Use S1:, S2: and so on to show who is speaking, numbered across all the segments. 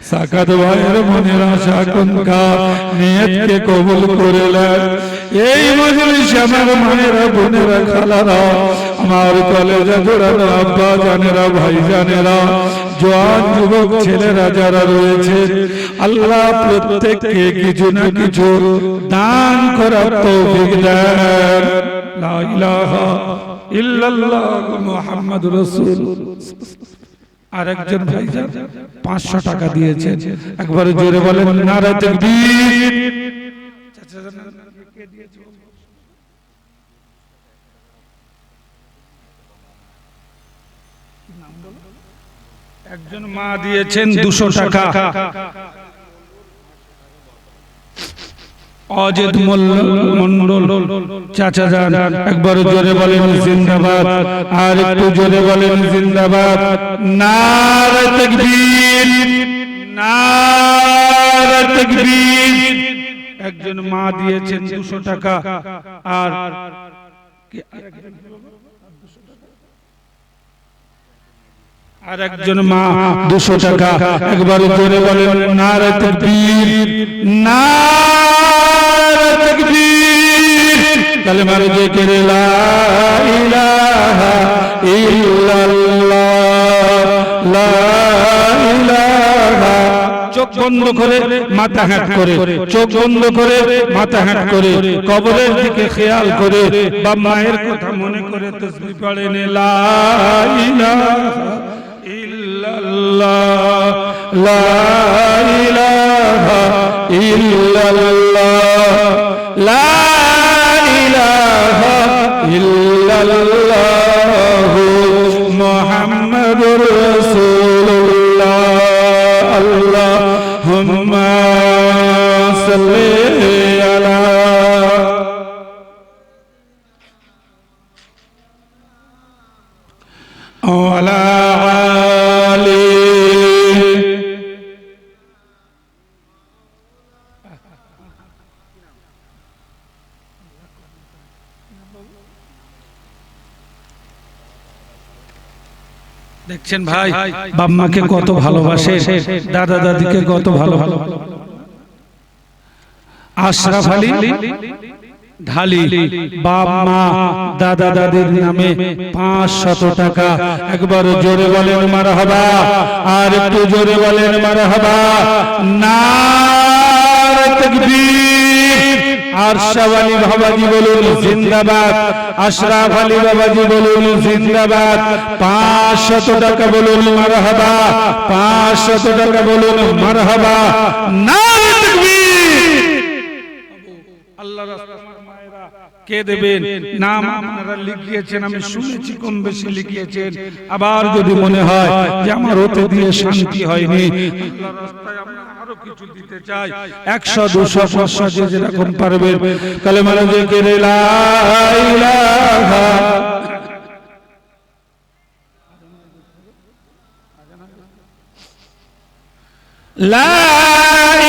S1: সাকাত ভাইয়ের মনের আশা আকাঙ্ক্ষা নিয়তকে কবুল করে নেন। এই মজলিসে আমার মায়েরা, বোনেরা, খালারা, আমার কলেজে জোড়ানো আব্বা জানেরা, ভাই জানেরা, জওয়ান যুবক ছেলেরা যারা রয়েছে, আল্লাহ প্রত্যেককে কিছু না কিছু দান করার তৌফিক দেন। লা ইলাহা ইল্লাল্লাহ মুহাম্মাদুর রাসূলুল্লাহ। আরেকজন ভাইজান 500 টাকা দিয়েছেন, একবার জোরে বলেন নারে তাকবীর। একজন মা দিয়েছেন 200 টাকা। অজিত মন্ডল চাচা যান, একবার জোরে বলেন জিন্দাবাদ, আর একটু জোরে বলেন জিন্দাবাদ। নারে তাকবীর, নারে তাকবীর। একজন মা দিয়েছেন 200 টাকা। আর একজন মা 200 টাকা, একবার জোরে বলেন নারে তাকবীর, নারে তাকবীর। কালেমার জিকির লা ইলাহা ইল্লাল্লাহ, লা ইলাহা। চোখ বন্ধ করে মাথা হ্যাট করে, চোখ বন্ধ করে মাথা হ্যাট করে, কবরের দিকে খেয়াল করে, বাপ মায়ের কথা মনে করে তাসবিহ পড়েন লা ইলাহা ইল্লাল্লাহ, লা ইলাহা ইল্লাল্লাহ, লা ইলাহা ইল্লাল্লাহ মুহাম্মাদুর রাসূলুল্লাহ। আল্লাহুম্মা সাল্লি আলা। দেখছেন ভাই, বাম্মাকে কত ভালোবাসে, দাদা দাদিকে কত ভালো। আশরাফ আলী ঢালি বাপ মা দাদা দাদির নামে 500 টাকা, একবার জোরে বলেন মারহাবা, আর একটু জোরে বলেন মারহাবা। নারে তাকবীর। আশরাফ আলী বাবাজি বলুন জিন্দাবাদ, আশরাফ আলী বাবাজি বলুন জিন্দাবাদ। 500 টাকা বলুন মারহাবা, 500 টাকা বলুন মারহাবা। নারে তাকবীর। আল্লাহর রাস্তায় আমার মায়েরা কে দেবেন? নাম আপনারা লিখিয়েছেন, আমি শুনেছি কম বেশি লিখিয়েছেন। আবার যদি মনে হয় যে আমার ওতে দিয়ে শান্তি হয়নি, আল্লাহর রাস্তায় আমরা আরো কিছু দিতে চাই, 100 200 500 যে যেরকম পারবেন, কালেমার জিকির লা ইলাহা লা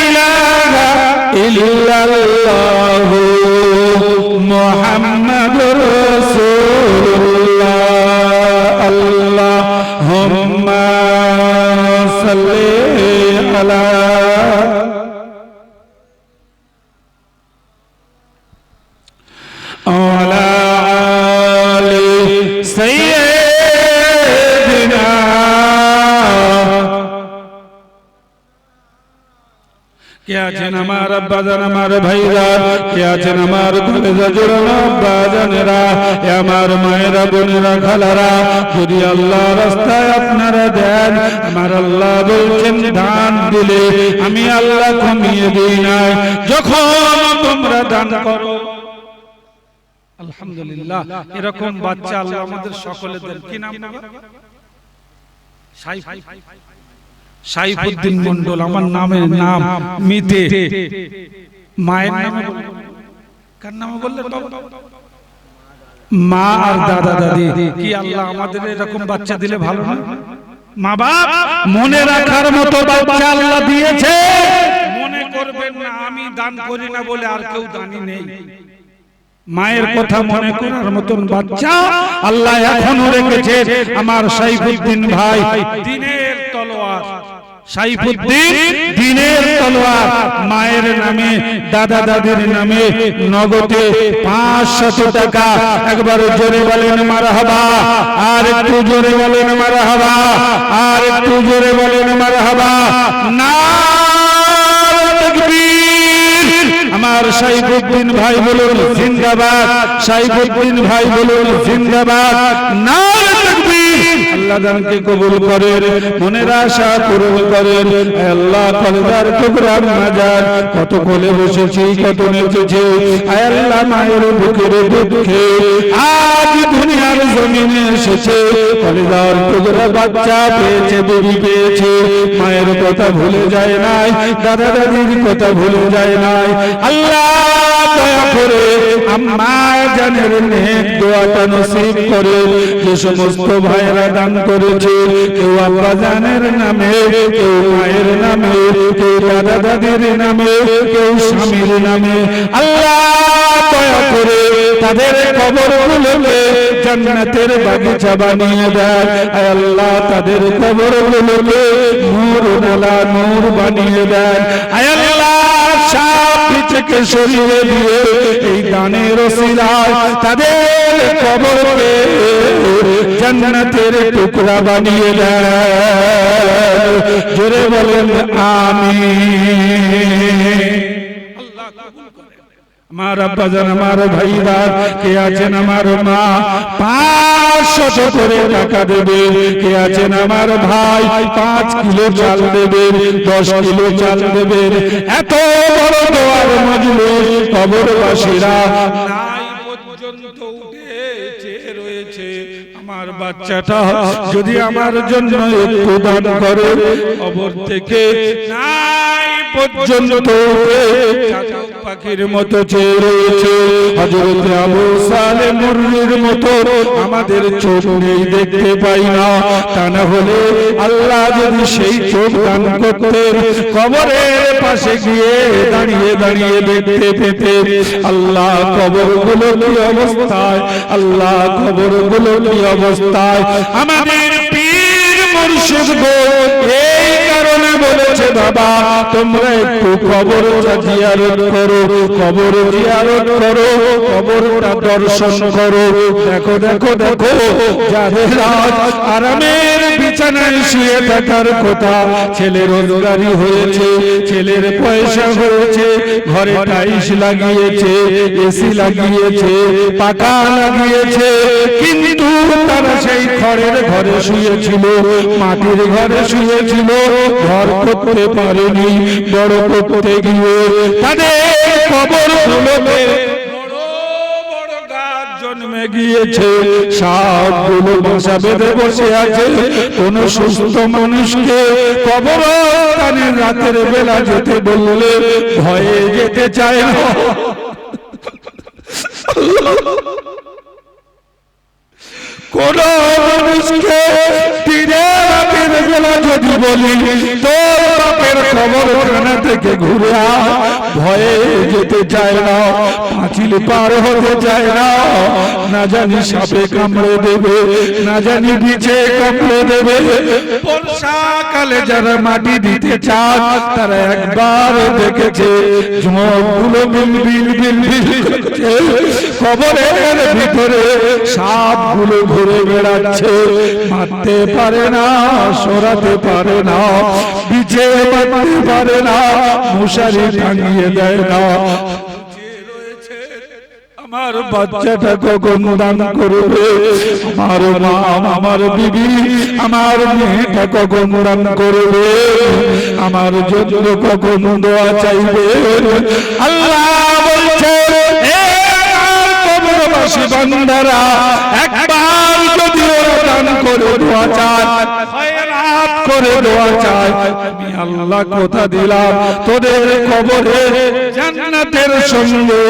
S1: ইলাহা ইল্লাল্লাহ মুহাম্মাদুর রাসূলুল্লাহ। আল্লাহুম্মা সাল্লি আলা। ওয়ালা আলি সাইয়্যিদিনা। কে আছেন আমার আব্বা জান, আমার ভাইরা, কে আছেন আমার কলেজে জোড়ানো আব্বা জানেরা, আমার মায়েরা, বোনেরা, খালারা, যদি আল্লাহ রাস্তায় আপনারা দেন, আমার আল্লাহ বলছেন দান দিলে আমি আল্লাহ কমিয়ে দিই না। যখন তোমরা দান করো, আলহামদুলিল্লাহ, এরকম বাচ্চা আল্লাহ আমাদের সকলের দেন। কি নাম বাবা? সাইফুদ্দিন মন্ডল। আমার নামের নাম মিতে, মায়ের নাম কার নাম বললেন বাবা? মা আর দাদা দাদি। কি আল্লাহ আমাদের এরকম বাচ্চা দিলে ভালো না? মা বাপ মনে রাখার মতো বাচ্চা আল্লাহ দিয়েছে। মনে করবেন না আমি দান করি না বলে আর কেউ দানি নেই। মায়ের কথা মনে করার মতন বাচ্চা আল্লাহ এখনো রেখেছে। আমার সাইফুদ্দিন ভাই দিনের তলোয়ার, সাইফুদ্দিন দ্বীনের তলোয়ার মায়ের নামে দাদা দাদির নামে নগদে 500 টাকা। একবার জোরে বলেন মারহাবা, আর একটু জোরে বলেন মারহাবা, আর একটু জোরে বলেন মারহাবা। নারে তাকবীর। আমার সাইফুদ্দিন ভাই বলুন জিন্দাবাদ, সাইফুদ্দিন ভাই বলুন জিন্দাবাদ। নারে তাকবীর। আল্লাহ দানকে কবুল করেন, মনের আশা পূরণ করেন। আল্লাহ কলদার টুকরা মাজার কত কোলে বসেছি, কত নেচেছে। আল্লাহ মায়ের বুকের দুঃখে আজ দুনিয়ার জমিনে এসেছে। কলদার টুকরা বাচ্চা পেয়েছে, বেবি পেয়েছে। মায়ের কথা ভুলে যায় নাই, দাদা দাদির কথা ভুলে যায় নাই। আল্লাহ দয়া করে আম্মা জানের নেক দোয়াটা নসিব করে। যে সমস্ত ভাইরা দান করেছে, কেউ আব্বা জানের নামে, কেউ মায়ের নামে, কেউ দাদা দাদির নামে, কেউ স্বামীর নামে, আল্লাহ দয়া করে তাদের কবরগুলোকে জান্নাতের বাগিচা বানিয়ে দেয়। আল্লাহ তাদের কবরগুলোকে নূর নালা নূর বানিয়ে দেয়। আল্লাহ সাপ থেকে সরিয়ে দিয়ে এই দানের ওসিলায় তাদের কবরকে জান্নাতের টুকরা বানিয়ে দেয়। জোরে বলেন আমিন। আমার আব্বাজান, আমার ভাইরা কে আছেন, আমার মা 500 করে টাকা দেবে। কে আছেন আমার ভাই 5 কিলো চাল দেবে, 10 কিলো চাল দেবে। এত বড় দোয়ার মজলিস কবরবাসীরা নাই পর্যন্ত উঠেছে রয়েছে। আমার বাচ্চাটা যদি আমার জন্য একটু দান করে, কবর থেকে নাই পর্যন্ত চাতক পাখির মতো চেয়ে রয়েছে। হযরত আবু সালেহ মুররির মতো আমাদের চোখ নেই, দেখতে পাই না। তা না হলে আল্লাহ যদি সেই চোখ দান করতেন, কবরের পাশে গিয়ে দাঁড়িয়ে দাঁড়িয়ে দেখতে পেতেন আল্লাহ কবরগুলো কি অবস্থায়, আল্লাহ কবরগুলো কি অবস্থায়। আমাদের পীর মুর্শিদ গো এই কারণে বলেছে, বাবা তোমরা একটু কবর জিয়ারত করো, কবর জিয়ারত করো, কবরটা দর্শন করো। দেখো দেখো দেখো, যাদের আরামের বিছানায় শুয়ে থাকার কথা, ছেলে রোজগারি হয়েছে, ছেলের পয়সা হয়েছে, ঘরে টাইলস লাগিয়েছে, এসি লাগিয়েছে, পাকা লাগিয়েছে, কিন্তু তারা সেই খড়ের ঘরে শুয়েছিল, মাটির ঘরে শুয়েছিল। ঘর করতে পারেনি, বড় করতে গিয়ে তাদের কবরগুলোতে বড় বড় গাছ জন্মে গিয়েছে। সাপগুলো বাসা বেঁধে বসে আছে। কোন সুস্থ মানুষকে কবরস্থানে রাতের বেলা যেতে বললে ভয়ে যেতে চায় না। কোন মানুষকে রাতের বেলা যদি বলি তোর বাপের কবরখানা থেকে ঘুরে ভয়ে যেতে চায় না, পাঁচিল পার হতে চায় না। না জানি সাপে কামড়ে দেবে, না জানি বিছে কামড়ে দেবে। বর্ষাকালে যারা মাটি দিতে চান তারা একবার দেখেছে ঝোঁকগুলো বিল বিল বিল বিল করছে, কবরের ভিতরে সাপগুলো ঘুরে বেড়াচ্ছে। মারতে পারে না, সরাতে পারে না, বিছে মারতে পারে না, মশারি টাঙিয়ে দেয় না। আমার বাচ্চাটা কখন দান করবে, আমার মা, আমার বিবি, আমার মেয়েটা কখন দান করবে, আমার জন্য কখন দোয়া চাইবে। আল্লাহ বলছে, কবরবাসী বান্দারা একবার যদি ওরা দান করে দোয়া চায়, খয়রাত করে দোয়া চায়, আমি আল্লাহ কথা দিলাম তোদের কবরে জান্নাতের সঙ্গে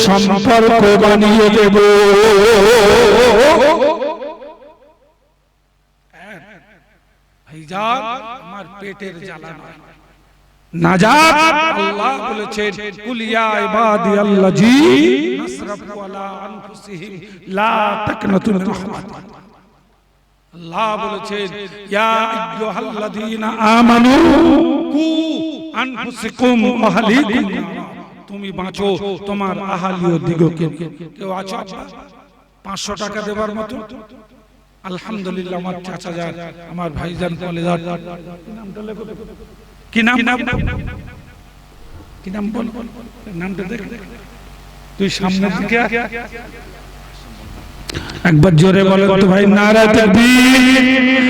S1: সম্পর্ক বানিয়ে দেব। ভাইজান, আমার পেটের জ্বালা নয়, নাজাত আল্লাহ বলেছেন, কুল ইয়া ইবাদিয়াল্লাযী আসরাফু আলা আনফুসিহিম লা তাকনাতু মিন রাহমাতিল্লাহ।
S2: আল্লাহ বলেছেন ইয়া আইয়ুহাল্লাযীনা আমানু কু আনফুসাকুম ওয়া আহলিকুম নারা, তুমি বাঁচো তোমার আহলি ও দিগকে। কেউ আছো 500 টাকা দেবার মতো? আলহামদুলিল্লাহ, আমার চাচা যান, আমার ভাইজান কলেজার কি নাম কি নাম বল, নামটা দেখ, তুই সামনের দিকে একবার জোরে বলে তো ভাই, নারা তাকবীর।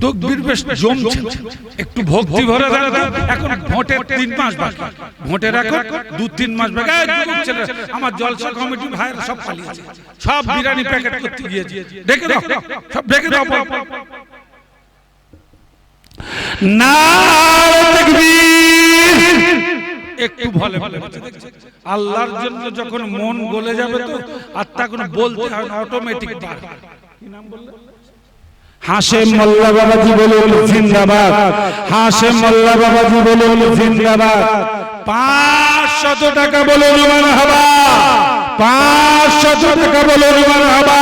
S2: তকবীর বেশ জমছে, একটু ভক্তি ভরে রাখো। এখন ভোটের 3 মাস বাকি, ভোটের এখন 2-3 মাস বাকি। আমার জলসা কমিটি ভাইরা সব পালিয়েছে, সব বিরিয়ানি প্যাকেট করতে গিয়েছে, দেখে দাও সব দেখে দাও। নারা তাকবীর। একটু ভালো ভালো আল্লাহর জন্য যখন মন গলে যাবে তো আর তা কোনো বলতে হয় না, অটোমেটিক বার। কি নাম বললে?
S1: হাশেম মোল্লা বাবাজি বলুন জিন্দাবাদ, হাশেম মোল্লা বাবাজি বলুন জিন্দাবাদ। 500 টাকা বলুন মারহাবা, 500 টাকা বলুন মারহাবা।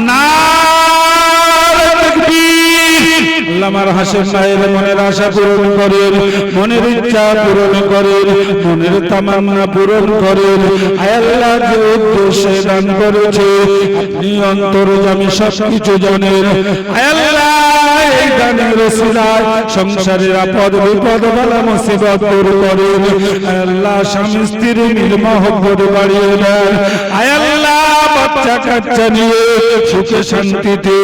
S1: নারে তাকবীর। আল্লাহ আমার হাশেম ভাইয়ের মনের আশা পূরণ করেন, মনের ইচ্ছা পূরণ করেন, মনের তামান্না পূরণ করেন। আয় আল্লাহ, যে উদ্দেশ্যে দান করেছে আপনি অন্তর্যামী, সবকিছু জানেন। আয় আল্লাহ, এই দানের ওসিলায় সংসারের আপদ বিপদ বালা মুসিবত দূর করেন। আয় আল্লাহ, স্বামী স্ত্রীর মিল মহব্বত বাড়িয়ে দেন। আয় আল্লাহ, বাচ্চা কাচ্চা নিয়ে সুখে শান্তিতে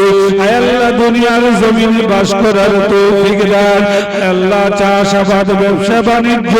S1: আয় আল্লাহ দুনিয়ার জমিনে বাস করার তৌফিক দেন। আয় আল্লাহ, চাষাবাদ ব্যবসা বাণিজ্য